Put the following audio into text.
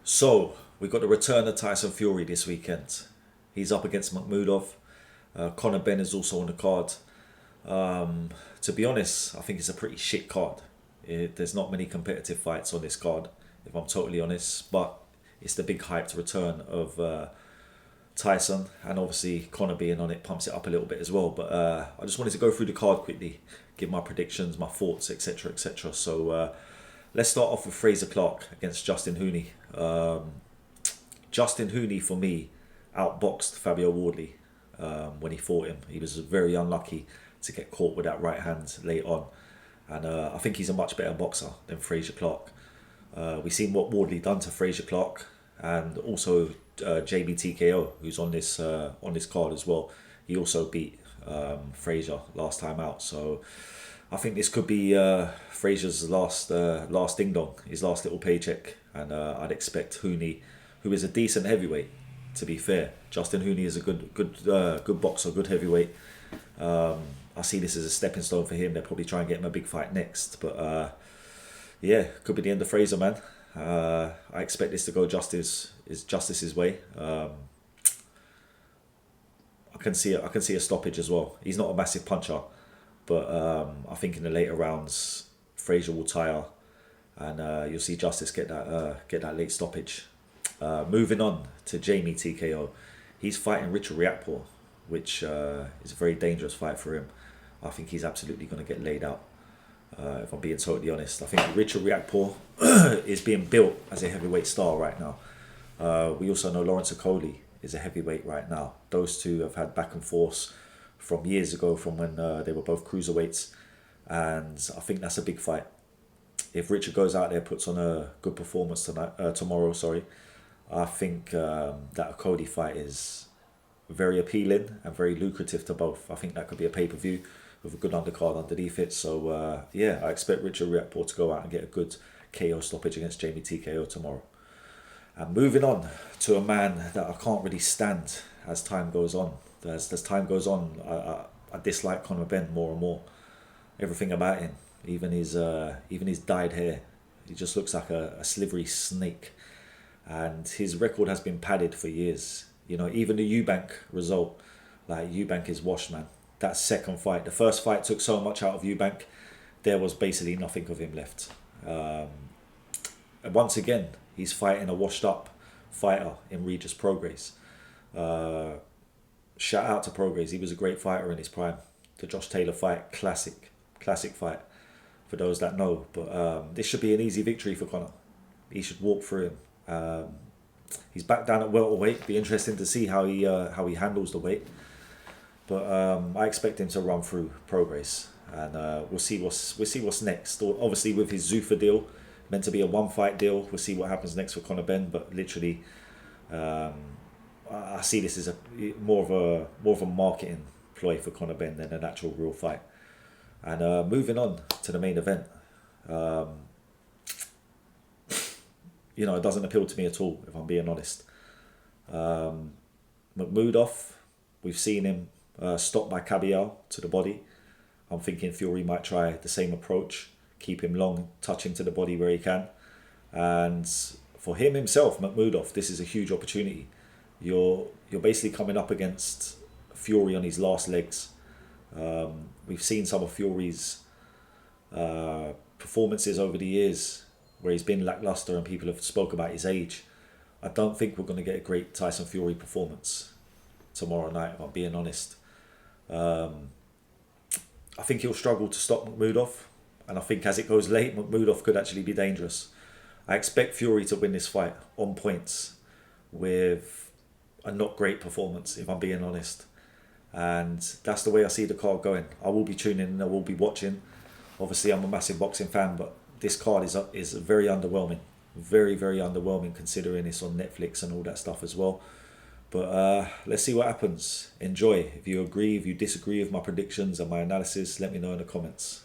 So we got the return of Tyson Fury this weekend. He's up against Makhmudov. Conor Ben is also on the card. To be honest, I think it's a pretty shit card. There's not many competitive fights on this card, if I'm totally honest. But it's the big hyped return of Tyson, and obviously Conor being on it pumps it up a little bit as well. But I just wanted to go through the card quickly, give my predictions, my thoughts, etc., etc. So let's start off with Fraser Clark against Justin Hooney. Justin Hooney, for me, outboxed Fabio Wardley when he fought him. He was very unlucky to get caught with that right hand late on. And I think he's a much better boxer than Fraser Clark. We've seen what Wardley done to Fraser Clark, and also JBTKO, who's on this card as well. He also beat Fraser last time out. So I think this could be Fraser's last ding dong, his last little paycheck, and I'd expect Hooney, who is a decent heavyweight, to be fair. Justin Hooney is a good boxer, good heavyweight. I see this as a stepping stone for him. They'll probably try and get him a big fight next, but yeah, could be the end of Fraser, man. I expect this to go justice's way. I can see a stoppage as well. He's not a massive puncher, but I think in the later rounds, Fraser will tire, and you'll see Justice get that late stoppage. Moving on to Jamie TKO, he's fighting Richard Riakporhe, which is a very dangerous fight for him. I think he's absolutely going to get laid out. If I'm being totally honest, I think Richard Riakporhe is being built as a heavyweight star right now. We also know Lawrence Okoli is a heavyweight right now. Those two have had back and forth from years ago, from when they were both cruiserweights, and I think that's a big fight. If Richard goes out there, puts on a good performance tomorrow, I think that Okoli fight is very appealing and very lucrative to both. I think that could be a pay-per-view with a good undercard underneath it. So yeah, I expect Richard Riakporhe to go out and get a good KO stoppage against Jamie TKO tomorrow. And moving on to a man that I can't really stand as time goes on. As time goes on, I dislike Conor Ben more and more. Everything about him, even his dyed hair, he just looks like a slivery snake. And his record has been padded for years. You know, even the Eubank result, like Eubank is washed, man. That second fight, the first fight took so much out of Eubank, there was basically nothing of him left. And once again, he's fighting a washed up fighter in Regis Prograis. Shout out to Prograis, he was a great fighter in his prime. The Josh Taylor fight, classic fight for those that know. But this should be an easy victory for Conor. He should walk through him. He's back down at welterweight. Be interesting to see how he handles the weight. But I expect him to run through Prograis, and we'll see what's next. Obviously, with his Zuffa deal, meant to be a one fight deal. We'll see what happens next for Conor Ben. But literally, I see this as more of a marketing ploy for Conor Ben than an actual real fight. And moving on to the main event. You know, it doesn't appeal to me at all, if I'm being honest. Makhmudov, we've seen him stopped by Kabial to the body. I'm thinking Fury might try the same approach, keep him long, touch him to the body where he can. And for him himself, Makhmudov, this is a huge opportunity. You're basically coming up against Fury on his last legs. We've seen some of Fury's performances over the years, where he's been lackluster and people have spoke about his age. I don't think we're going to get a great Tyson Fury performance tomorrow night, if I'm being honest. I think he'll struggle to stop Makhmudov, and I think as it goes late, Makhmudov could actually be dangerous. I expect Fury to win this fight on points with a not great performance, if I'm being honest. And that's the way I see the card going. I will be tuning in, I will be watching. Obviously, I'm a massive boxing fan, but this card is very underwhelming. Very, very underwhelming, considering it's on Netflix and all that stuff as well. But let's see what happens. Enjoy. If you agree, if you disagree with my predictions and my analysis, let me know in the comments.